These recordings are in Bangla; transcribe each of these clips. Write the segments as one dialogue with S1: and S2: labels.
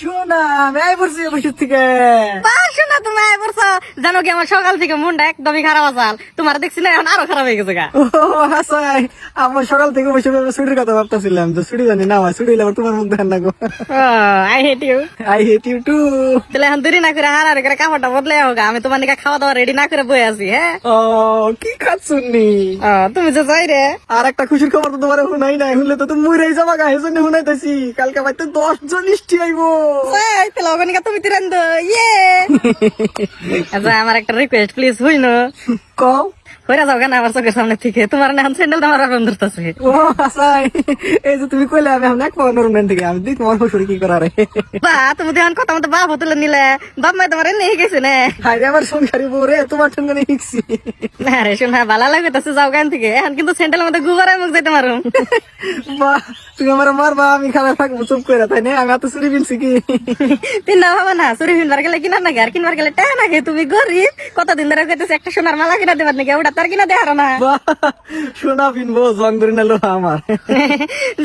S1: শোনা আমি আই পড়ছি অফিস থেকে।
S2: শোনা তুমি আয় পড়ছো, জানো কি আমার সকাল থেকে মনটা একদমই খারাপ আসাল, তোমার দেখছি না এখন আরো খারাপ হয়ে গেছে গা।
S1: ও হাসাই, আমার সকাল থেকে বসে বসে ছুটির কথা ভাবতেছিলাম, যে ছুটি জানি না হয়, ছুটি হলে আবার তোমার মুখ দেখান না গো।
S2: I hate you.
S1: I hate you too.
S2: তাহলে এখন দেরি না করে হারারে করে কাপড়টা বদলে হোক, আমি তোমার নিকে খাওয়া দাওয়া রেডি না করে বয়ে আছি। হ্যাঁ
S1: ও কি খাচ্ছুনি?
S2: তুমি যে যাই রে।
S1: আর একটা খুশির খবর তো তোমার শুনাই নাই, শুনলে তো তুমি মরেই যাবা গা, এই জন্য শুনাইতেছি। কালকে বাইতে 10 জন ইষ্টি আইবো।
S2: তাহলে ওখানে তুমি তিরান্দ ইয়ে। আচ্ছা আমার একটা রিকোয়েস্ট প্লিজ হইন।
S1: কও।
S2: হইরা যাও কেন আমার চোখের সামনে থেকে, তোমার না স্যান্ডেল আমার আরাম ধরতেছে।
S1: ও হাসাই, এই যে তুমি কইলে আমি এখন এক পাওয়া নরম থেকে আমি দিই তোমার শ্বশুর কি করারে।
S2: বা তুমি তো এখন কথা মতো বাপ তুলে নিলে, বাপ মাই তোমার এনে গেছে না।
S1: হাই রে আমার সংসারী বউ রে, তোমার সঙ্গে শিখছি।
S2: না রে শোনা ভালো লাগবে তো, যাও গান থেকে এখন কিন্তু স্যান্ডেল মধ্যে গুবারায় মুখ যেতে মারুম।
S1: বাহ, তুমি আমার মারবা, আমি খাবার থাকবো চুপ করে, তাই না? আমি এত চুরি বিনছি কি?
S2: পিন্না ভাবা না, চুরি কিনবার গেলে কিনার নাকি, আর কিনবার গেলে টাকা নাকি, তুমি গরিব কতদিন ধরে কইতেছে একটা সোনার মালা কিনা দেবার নাকি, ওটা তার কিনা দেহার না।
S1: বাহ, সোনা বিনবো জং ধরে নিলো আমার।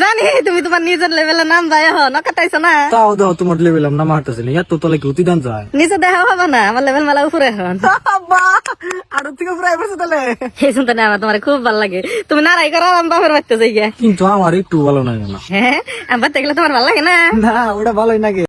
S2: জানি তুমি তোমার নিজের লেভেলে নাম যায় নকাটাইছো না।
S1: তাও দাও তোমার লেভেল না মারতেছে না, এত তলে কি উতিদান যায়?
S2: নিচে দেখা হবা না, আমার লেভেল মেলা উপরে এখন।
S1: বাহ, আরো থেকে প্রায় বসে তাহলে।
S2: এই শুনতে না আমার তোমার খুব ভালো লাগে, তুমি নারাই করো আমি বাপের বাড়তে যাই গিয়া।
S1: কিন্তু আমার একটু ভালো লাগে না।
S2: হ্যাঁ আমার বাড়তে গেলে তোমার ভালো লাগে না?
S1: না, ওটা ভালোই লাগে।